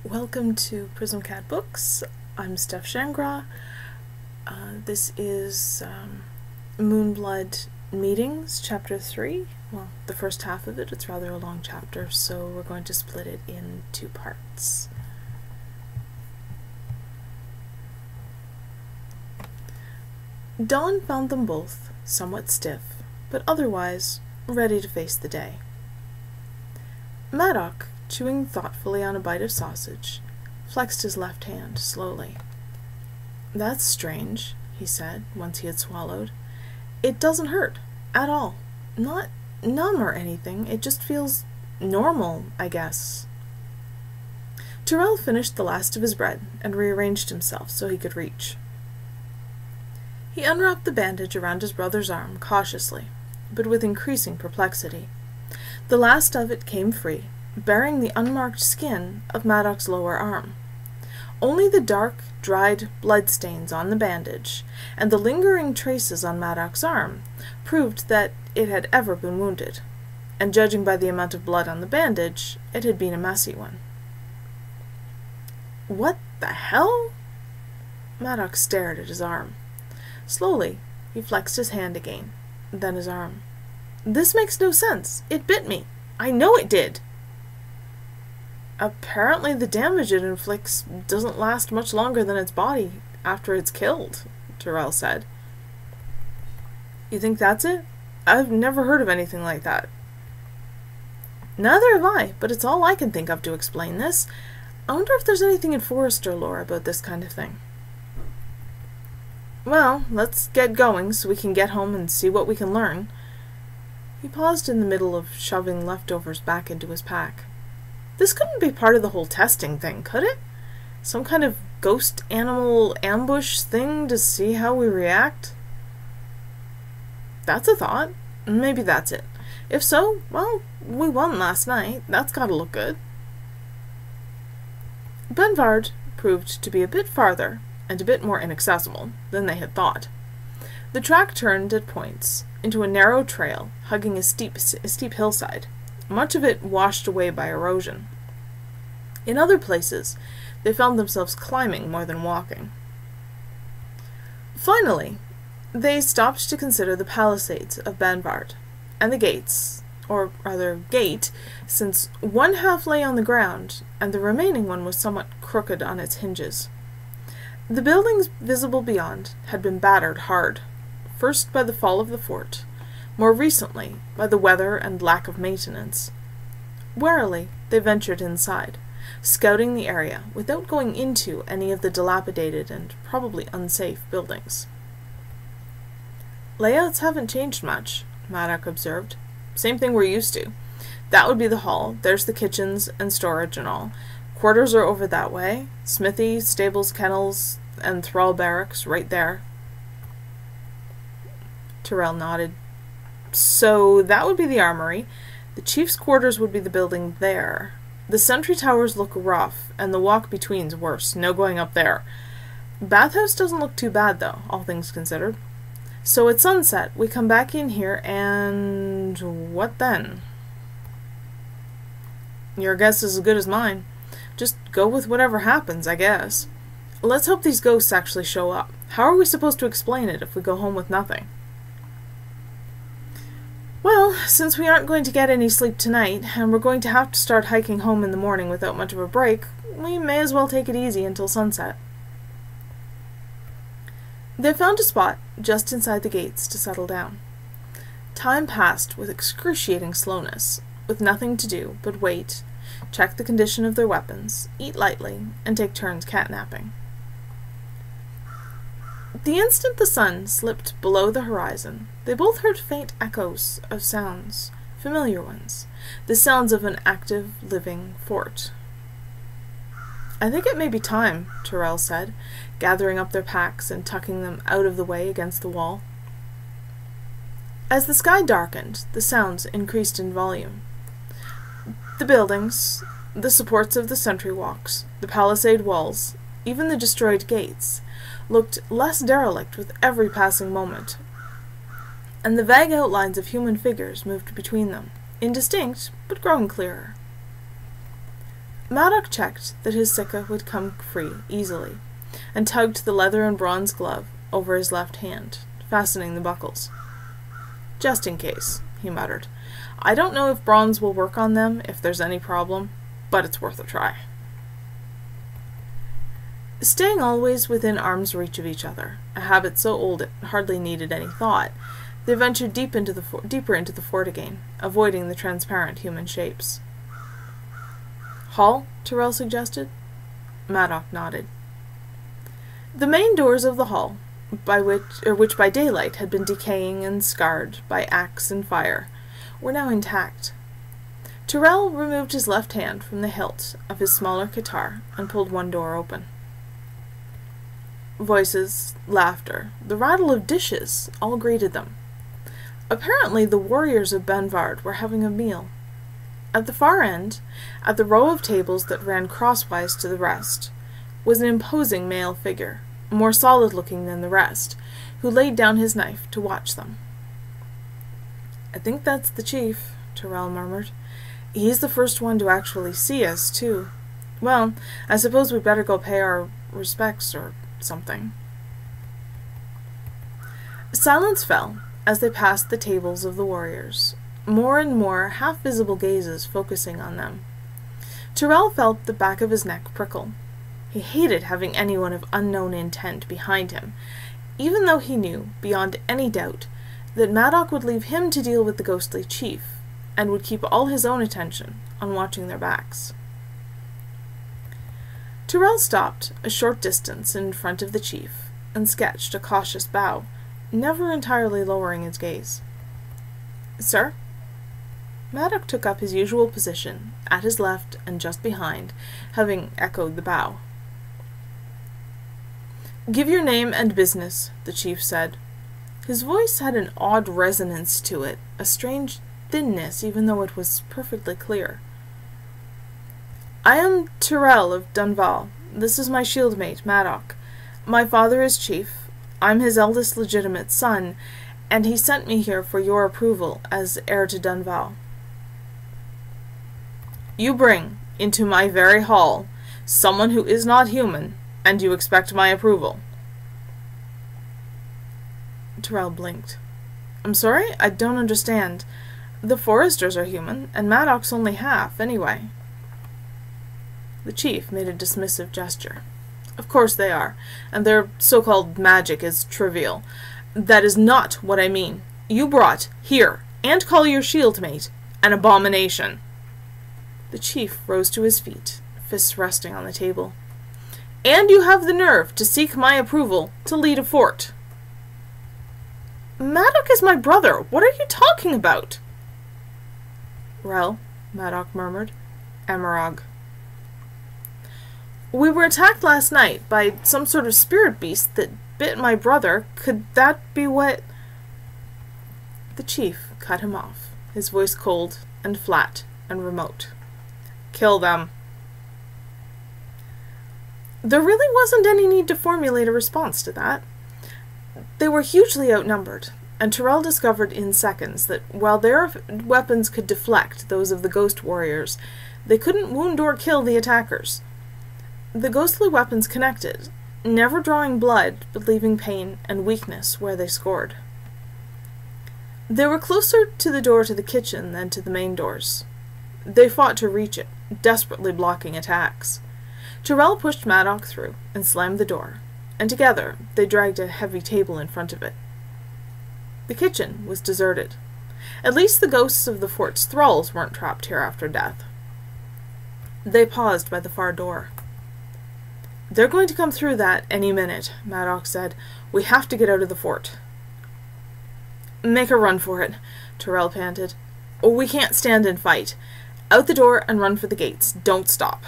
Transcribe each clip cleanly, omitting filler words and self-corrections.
Welcome to Prism Cat Books. I'm Steph Shangra. This is Moonblood Meetings, Chapter 3. Well, the first half of it. It's rather a long chapter, so we're going to split it in two parts. Dawn found them both somewhat stiff, but otherwise ready to face the day. Madoc, chewing thoughtfully on a bite of sausage, flexed his left hand slowly. "That's strange," he said, once he had swallowed. "It doesn't hurt, at all. Not numb or anything. It just feels normal, I guess." Tyrel finished the last of his bread and rearranged himself so he could reach. He unwrapped the bandage around his brother's arm cautiously, but with increasing perplexity. The last of it came free, bearing the unmarked skin of Madoc's lower arm. Only the dark, dried bloodstains on the bandage, and the lingering traces on Madoc's arm, proved that it had ever been wounded, and judging by the amount of blood on the bandage, it had been a messy one. "What the hell?" Madoc stared at his arm. Slowly, he flexed his hand again, then his arm. "This makes no sense. It bit me. I know it did." "Apparently the damage it inflicts doesn't last much longer than its body after it's killed," Tyrel said. "You think that's it? I've never heard of anything like that." "Neither have I, but it's all I can think of to explain this. I wonder if there's anything in Forester lore about this kind of thing." "Well, let's get going so we can get home and see what we can learn." He paused in the middle of shoving leftovers back into his pack. "This couldn't be part of the whole testing thing, could it? Some kind of ghost animal ambush thing to see how we react?" "That's a thought. Maybe that's it. If so, well, we won last night. That's gotta look good." Benvard proved to be a bit farther and a bit more inaccessible than they had thought. The track turned at points into a narrow trail hugging a steep hillside, much of it washed away by erosion. In other places, they found themselves climbing more than walking. Finally, they stopped to consider the palisades of Benvard, and the gates, or rather gate, since one half lay on the ground, and the remaining one was somewhat crooked on its hinges. The buildings visible beyond had been battered hard, first by the fall of the fort, more recently by the weather and lack of maintenance. Warily, they ventured inside, scouting the area without going into any of the dilapidated and probably unsafe buildings. "Layouts haven't changed much," Madoc observed. "Same thing we're used to. That would be the hall. There's the kitchens and storage and all. Quarters are over that way. Smithy, stables, kennels, and thrall barracks right there." Tyrel nodded. "So that would be the armory. The chief's quarters would be the building there. The sentry towers look rough, and the walk between's worse. No going up there. Bathhouse doesn't look too bad, though, all things considered. So at sunset, we come back in here, and what then?" "Your guess is as good as mine. Just go with whatever happens, I guess. Let's hope these ghosts actually show up. How are we supposed to explain it if we go home with nothing?" "Well, since we aren't going to get any sleep tonight, and we're going to have to start hiking home in the morning without much of a break, we may as well take it easy until sunset." They found a spot just inside the gates to settle down. Time passed with excruciating slowness, with nothing to do but wait, check the condition of their weapons, eat lightly, and take turns catnapping. The instant the sun slipped below the horizon, they both heard faint echoes of sounds, familiar ones, the sounds of an active, living fort. "I think it may be time," Tyrel said, gathering up their packs and tucking them out of the way against the wall. As the sky darkened, the sounds increased in volume. The buildings, the supports of the sentry walks, the palisade walls, even the destroyed gates, looked less derelict with every passing moment, and the vague outlines of human figures moved between them, indistinct but growing clearer. Madoc checked that his sika would come free easily, and tugged the leather and bronze glove over his left hand, fastening the buckles. "Just in case," he muttered. "I don't know if bronze will work on them if there's any problem, but it's worth a try." Staying always within arm's reach of each other, a habit so old it hardly needed any thought, they ventured deeper into the fort again, avoiding the transparent human shapes. "Hall?" Tyrel suggested. Madoc nodded. The main doors of the hall, which by daylight had been decaying and scarred by axe and fire, were now intact. Tyrel removed his left hand from the hilt of his smaller guitar and pulled one door open. Voices, laughter, the rattle of dishes all greeted them. Apparently the warriors of Dunnval were having a meal. At the far end, at the row of tables that ran crosswise to the rest, was an imposing male figure, more solid-looking than the rest, who laid down his knife to watch them. "I think that's the chief," Tyrel murmured. "He's the first one to actually see us, too. Well, I suppose we'd better go pay our respects or something." Silence fell as they passed the tables of the warriors, more and more half-visible gazes focusing on them. Tyrel felt the back of his neck prickle. He hated having anyone of unknown intent behind him, even though he knew, beyond any doubt, that Madoc would leave him to deal with the ghostly chief, and would keep all his own attention on watching their backs. Tyrel stopped a short distance in front of the chief, and sketched a cautious bow, never entirely lowering his gaze. "Sir?" Madoc took up his usual position, at his left and just behind, having echoed the bow. "Give your name and business," the chief said. His voice had an odd resonance to it, a strange thinness even though it was perfectly clear. "I am Tyrel of Dunnval. This is my shieldmate, Madoc. My father is chief. I'm his eldest legitimate son, and he sent me here for your approval as heir to Dunnval. You bring into my very hall someone who is not human, and you expect my approval." Tyrel blinked. "I'm sorry, I don't understand. The foresters are human, and Madoc's only half, anyway." The chief made a dismissive gesture. "Of course they are, and their so-called magic is trivial. That is not what I mean. You brought here, and call your shieldmate, an abomination." The chief rose to his feet, fists resting on the table. "And you have the nerve to seek my approval to lead a fort." "Madoc is my brother. What are you talking about?" "Rel," Madoc murmured. "Amarog." "We were attacked last night by some sort of spirit beast that bit my brother. Could that be what—" The chief cut him off, his voice cold and flat and remote. "Kill them." There really wasn't any need to formulate a response to that. They were hugely outnumbered, and Tyrel discovered in seconds that while their weapons could deflect those of the ghost warriors, they couldn't wound or kill the attackers. The ghostly weapons connected, never drawing blood, but leaving pain and weakness where they scored. They were closer to the door to the kitchen than to the main doors. They fought to reach it, desperately blocking attacks. Tyrel pushed Madoc through and slammed the door, and together they dragged a heavy table in front of it. The kitchen was deserted. At least the ghosts of the fort's thralls weren't trapped here after death. They paused by the far door. "They're going to come through that any minute," Madoc said. "We have to get out of the fort." "Make a run for it," Tyrel panted. "We can't stand and fight. Out the door and run for the gates. Don't stop."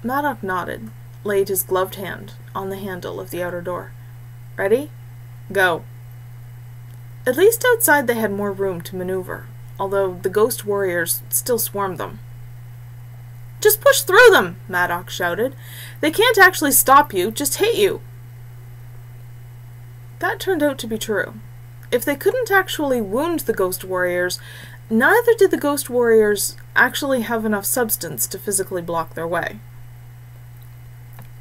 Madoc nodded, laid his gloved hand on the handle of the outer door. "Ready? Go." At least outside they had more room to maneuver, although the ghost warriors still swarmed them. "Just push through them," Madoc shouted. "They can't actually stop you, just hit you." That turned out to be true. If they couldn't actually wound the ghost warriors, Neither did the ghost warriors actually have enough substance to physically block their way.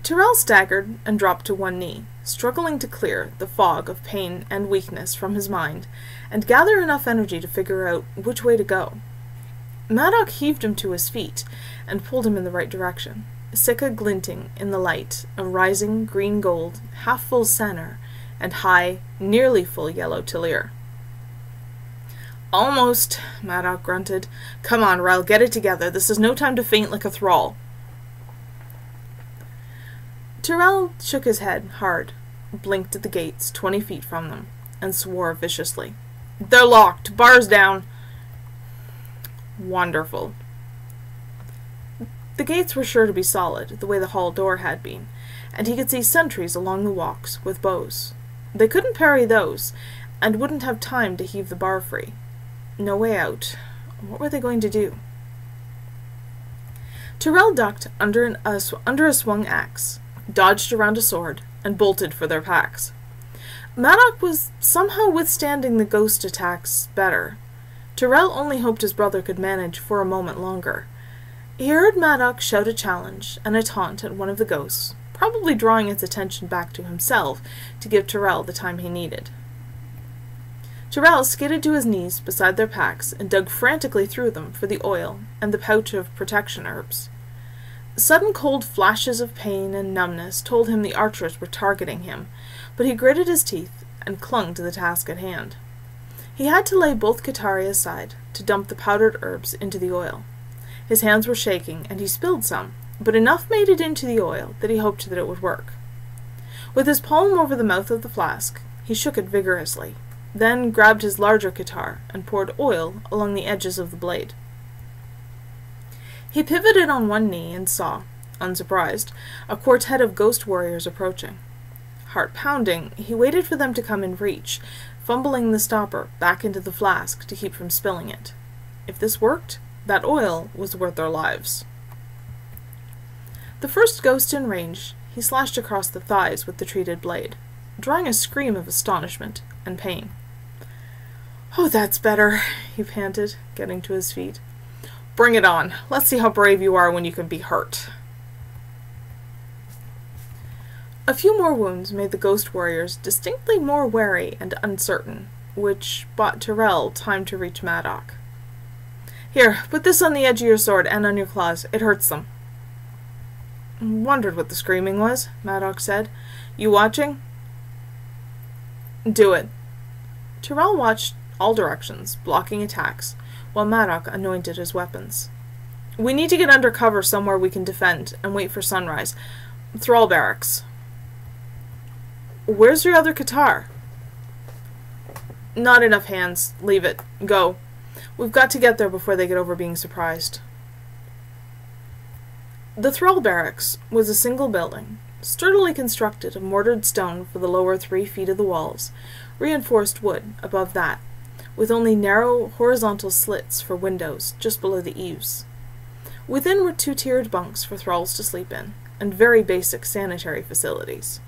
Tyrel staggered and dropped to one knee, struggling to clear the fog of pain and weakness from his mind, and gather enough energy to figure out which way to go. Madoc heaved him to his feet and pulled him in the right direction, Sika glinting in the light, a rising green-gold, half-full center, and high, nearly full yellow Tyrell. "Almost," Madoc grunted. "Come on, Rel, get it together. This is no time to faint like a thrall." Tyrell shook his head hard, blinked at the gates 20 feet from them, and swore viciously. "They're locked! Bars down!" Wonderful. The gates were sure to be solid, the way the hall door had been, and he could see sentries along the walks with bows. They couldn't parry those, and wouldn't have time to heave the bar free. No way out. What were they going to do? Tyrell ducked under a swung axe, dodged around a sword, and bolted for their packs. Madoc was somehow withstanding the ghost attacks better. Tyrell only hoped his brother could manage for a moment longer. He heard Madoc shout a challenge and a taunt at one of the ghosts, probably drawing its attention back to himself to give Tyrell the time he needed. Tyrell skidded to his knees beside their packs and dug frantically through them for the oil and the pouch of protection herbs. Sudden cold flashes of pain and numbness told him the archers were targeting him, but he gritted his teeth and clung to the task at hand. He had to lay both Kaveri aside to dump the powdered herbs into the oil. His hands were shaking, and he spilled some, but enough made it into the oil that he hoped that it would work. With his palm over the mouth of the flask, he shook it vigorously, then grabbed his larger Kaveri and poured oil along the edges of the blade. He pivoted on one knee and saw, unsurprised, a quartet of ghost warriors approaching. Heart pounding, he waited for them to come in reach, fumbling the stopper back into the flask to keep from spilling it. If this worked, that oil was worth their lives. The first ghost in range, he slashed across the thighs with the treated blade, drawing a scream of astonishment and pain. "Oh, that's better," he panted, getting to his feet. "Bring it on. Let's see how brave you are when you can be hurt." A few more wounds made the ghost warriors distinctly more wary and uncertain, which bought Tyrell time to reach Madoc. "Here, put this on the edge of your sword and on your claws. It hurts them." "Wondered what the screaming was," Madoc said. "You watching?" "Do it." Tyrell watched all directions, blocking attacks, while Madoc anointed his weapons. "We need to get under cover somewhere we can defend and wait for sunrise. Thrall barracks." "Where's your other Kaveri?" "Not enough hands. Leave it. Go. We've got to get there before they get over being surprised." The thrall barracks was a single building, sturdily constructed of mortared stone for the lower 3 feet of the walls, reinforced wood above that, with only narrow horizontal slits for windows just below the eaves. Within were 2-tiered bunks for thralls to sleep in, and very basic sanitary facilities.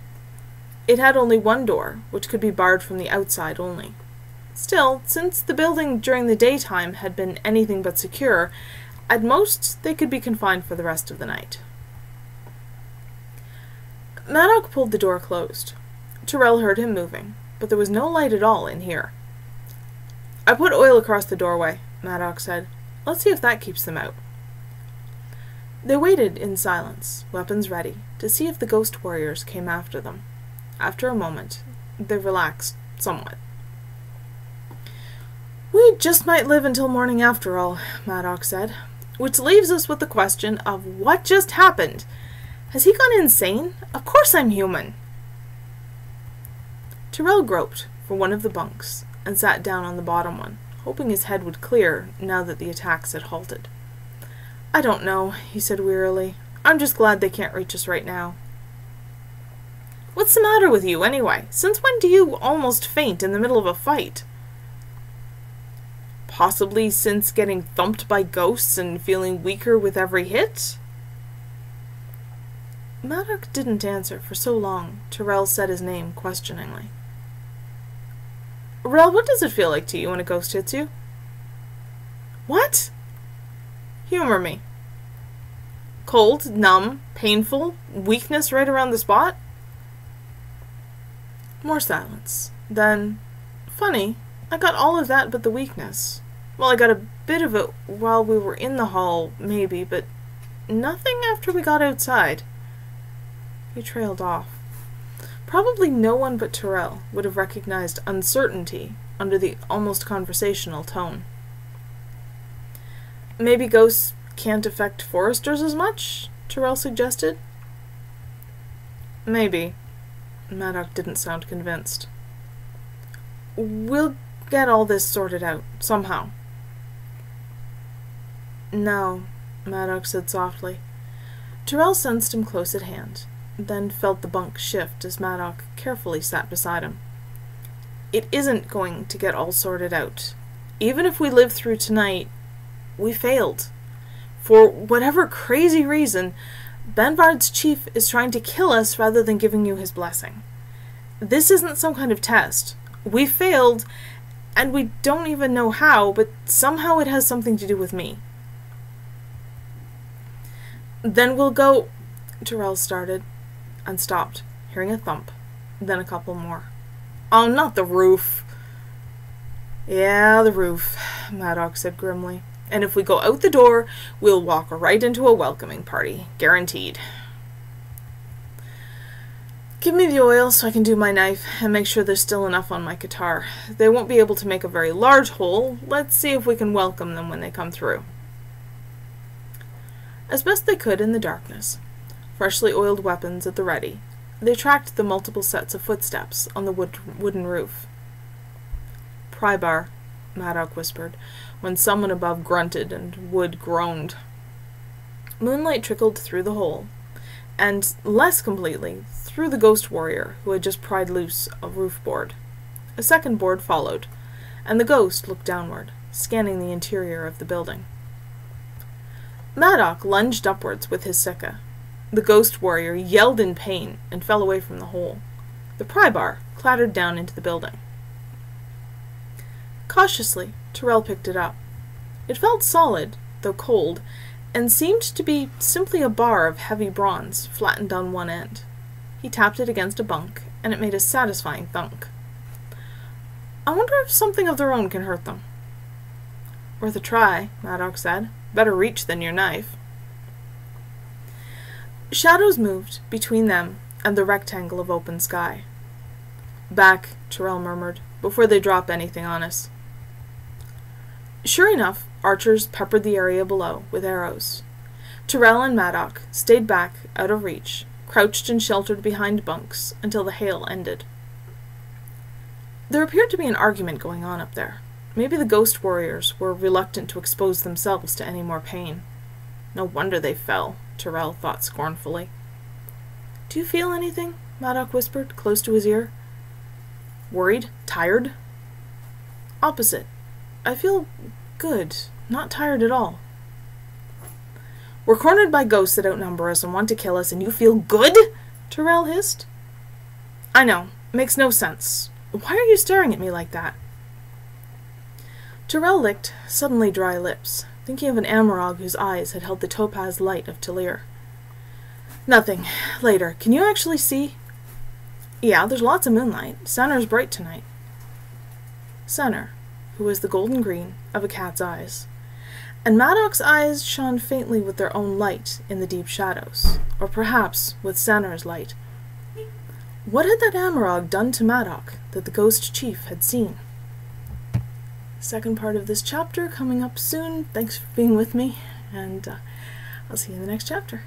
It had only one door, which could be barred from the outside only. Still, since the building during the daytime had been anything but secure, at most they could be confined for the rest of the night. Madoc pulled the door closed. Tyrell heard him moving, but there was no light at all in here. "I put oil across the doorway," Madoc said. "Let's see if that keeps them out." They waited in silence, weapons ready, to see if the ghost warriors came after them. After a moment, they relaxed somewhat. "We just might live until morning after all," Madoc said, "which leaves us with the question of what just happened. Has he gone insane? Of course I'm human." Tyrell groped for one of the bunks and sat down on the bottom one, hoping his head would clear now that the attacks had halted. "I don't know," he said wearily. "I'm just glad they can't reach us right now." "What's the matter with you, anyway? Since when do you almost faint in the middle of a fight?" "Possibly since getting thumped by ghosts and feeling weaker with every hit?" Madoc didn't answer for so long. Tyrell said his name questioningly. "Rel, what does it feel like to you when a ghost hits you?" What? Humor me. Cold, numb, painful, weakness right around the spot? More silence. Then, funny, I got all of that but the weakness. Well, I got a bit of it while we were in the hall, maybe, but nothing after we got outside. He trailed off. Probably no one but Tyrel would have recognized uncertainty under the almost conversational tone. Maybe ghosts can't affect foresters as much? Tyrel suggested. Maybe. Madoc didn't sound convinced. We'll get all this sorted out, somehow. No, Madoc said softly. Tyrel sensed him close at hand, then felt the bunk shift as Madoc carefully sat beside him. It isn't going to get all sorted out. Even if we live through tonight, we failed. For whatever crazy reason, Banvard's chief is trying to kill us rather than giving you his blessing. This isn't some kind of test. We failed, and we don't even know how, but somehow it has something to do with me. Then we'll go... Tyrel started, and stopped, hearing a thump, then a couple more. Oh, not the roof. Yeah, the roof, Madoc said grimly. And if we go out the door, we'll walk right into a welcoming party. Guaranteed. Give me the oil so I can do my knife and make sure there's still enough on my guitar. They won't be able to make a very large hole. Let's see if we can welcome them when they come through. As best they could in the darkness, freshly oiled weapons at the ready, they tracked the multiple sets of footsteps on the wooden roof. Prybar, Madoc whispered, when someone above grunted and Wood groaned. Moonlight trickled through the hole, and, less completely, through the ghost warrior who had just pried loose a roof board. A second board followed, and the ghost looked downward, scanning the interior of the building. Madoc lunged upwards with his sikha. The ghost warrior yelled in pain and fell away from the hole. The prybar clattered down into the building. Cautiously, Tyrel picked it up. It felt solid, though cold, and seemed to be simply a bar of heavy bronze flattened on one end. He tapped it against a bunk, and it made a satisfying thunk. I wonder if something of their own can hurt them. Worth a try, Madoc said. Better reach than your knife. Shadows moved between them and the rectangle of open sky. Back, Tyrel murmured, before they drop anything on us. Sure enough, archers peppered the area below with arrows. Tyrel and Madoc stayed back, out of reach, crouched and sheltered behind bunks until the hail ended. There appeared to be an argument going on up there. Maybe the ghost warriors were reluctant to expose themselves to any more pain. No wonder they fell, Tyrel thought scornfully. Do you feel anything? Madoc whispered, close to his ear. Worried? Tired? Opposite. I feel good. Not tired at all. We're cornered by ghosts that outnumber us and want to kill us, and you feel good? Tyrel hissed. I know. Makes no sense. Why are you staring at me like that? Tyrel licked suddenly dry lips, thinking of an amarog whose eyes had held the topaz light of Talir. Nothing. Later. Can you actually see? Yeah, there's lots of moonlight. Center's bright tonight. Center, who was the golden green of a cat's eyes. And Madoc's eyes shone faintly with their own light in the deep shadows, or perhaps with Center's light. What had that amarog done to Madoc that the ghost chief had seen? Second part of this chapter coming up soon. Thanks for being with me, and I'll see you in the next chapter.